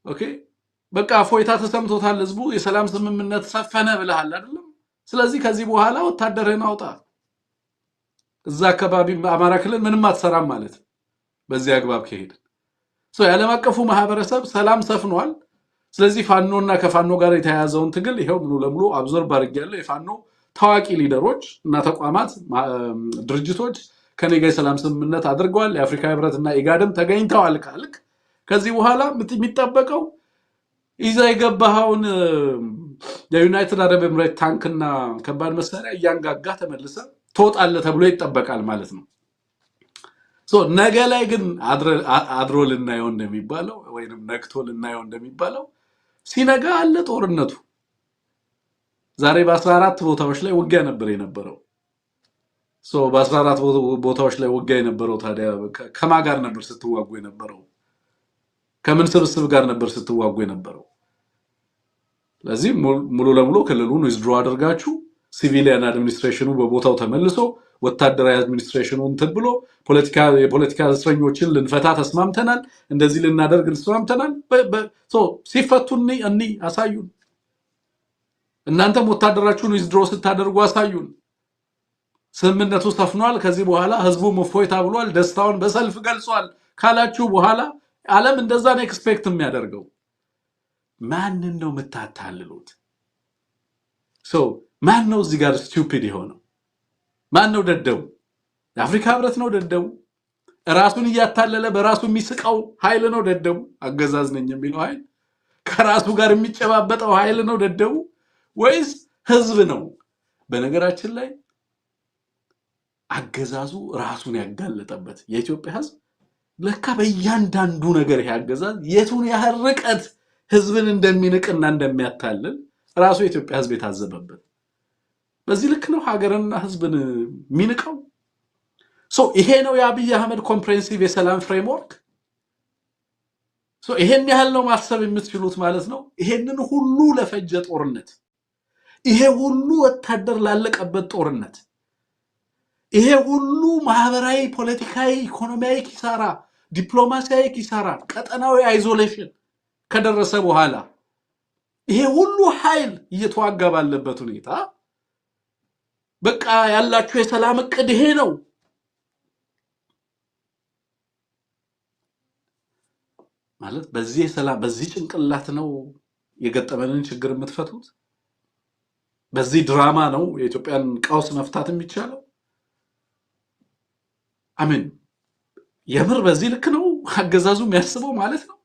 ኦኬ በቃ ፎይታ ተሰምቶታል ህዝቡ የሰላም ስምምነት ሰፈነ ብለሃል አይደለም ስለዚህ ከዚህ በኋላ ወታደርህን አውጣ እዛ አካባቢ አማራ ክልል ምንም አትሰራም ማለት በዚህ አግባብ ከሄደ ያለም አቀፉ ማህበረሰብ ሰላም ሰፍኗል ስለዚህ ፋኖና ከፋኖ ጋር የተያያዘውን ትግል ይሄው ሙሉ ለሙሉ አብዞርብ አድርጌያለሁ የፋኖ ታዋቂ ሊደሮች እና ተቋማት ድርጅቶች ከኔጋ የሰላም ስምምነት አድርገዋል የአፍሪካ ህብረትና ኢጋድም ተገኝተዋል ካልክ ከዚህ በኋላ የሚጠበቀው ይዛ የገባውን የዩናይትድ አረብ ኤምሬት ታንክና ከባድ መሳሪያ ያንጋጋ ተመልሰ ተወጣለ ተብሎ ይጠበቃል ማለት ነው ነገ ላይ ግን አድሮ ልናየው እንደሚባለው ወይንም ነክቶ ልናየው እንደሚባለው ሲነጋ አለ ጦርነቱ ዛሬ በ14 ቦታዎች ላይ ውጊያ ነበር የነበረው በ14 ቦታዎች ላይ ውጊያ የነበረው ታዲያ ከማን ጋር ነበር ስትዋጉ የነበረው ከምን ስብስብ ጋር ነበር ስትዋጉ የነበረው ለዚህ ሙሉ ለሙሉ ክልሉን ዊዝድሮ አድርጋችሁ ሲቪሊያን አድሚኒስትሬሽኑ በቦታው ተመልሶ ወታደራዊ አድሚኒስትሬሽኑን ተብሎ የፖለቲካ እስረኞችን ልንፈታ ተስማምተናል እንደዚህ ልናደርግ ተስማምተናል ሲፈቱን እኒ አሳዩን እናንተም ወታደራችሁን ዊዝድሮ ስታደርጉ አሳዩን ስምምነቱ ሰፍኗል ከዚህ በኋላ ህዝቡ መፎይታ ብሏል ደስታውን በሰልፍ ገልጿል ካላችሁ በኋላ ዓለም እንደዛ ነው ኤክስፔክት የሚያደርገው ማንን ነው መታታልሉት ማን ነው እዚህ ጋር ስቱፒድ የሆነው ማን ነው ደደው የአፍሪካ ህብረት ነው ደደው ራሱን ያታለለ በራሱ የሚስቀው ኃይል ነው ደደው አገዛዝ ነኝ የሚለው ኃይል ከራሱ ጋር የሚጨባበጠው ኃይል ነው ደደው ወይስ ህዝብ ነው በነገራችን ላይ አገዛዙ ራሱን ያጋለጠበት የኢትዮጵያ ህዝብ ለካ በእያንዳንዱ ነገር ያገዛዝ የቱን ያህል ርቀት ህዝብን እንደሚንቅና እንደሚያታልል ራሱ የኢትዮጵያ ህዝብ የታዘበበት በዚህ ልክ ነው ሀገርና ህዝብን ሚንቀው ይሄ ነው የአብይ አህመድ ኮምፕሬሄንሲቭ የሰላም ፍሬምወርክ ይሄን ያህል ነው ማሰብ የምትችሉት ማለት ነው ይሄንን ሁሉ ለፈጀ ጦርነት ይሄ ሁሉ ወታደር ላለቀበት ጦርነት ይሄ ሁሉ ማህበራዊ ፖለቲካዊ ኢኮኖሚያዊ ኪሳራ ዲፕሎማሲያዊ ኪሳራ ቀጠናዊ አይዞሌሽን ከደረሰ በኋላ ይሄ ሁሉ ኃይል እየተዋጋ ባለበት ሁኔታ በቃ ያላችሁ የሰላም እቅድ ይሄ ነው ማለት በዚህ ሰላም በዚህ ጭንቅላት ነው የገጠመንን ችግር የምትፈቱት በዚህ ድራማ ነው የኢትዮጵያን ቀውስ መፍታት የሚቻለው አሜን የምር በዚህ ልክ ነው አገዛዙ የሚያስበው ማለት ነው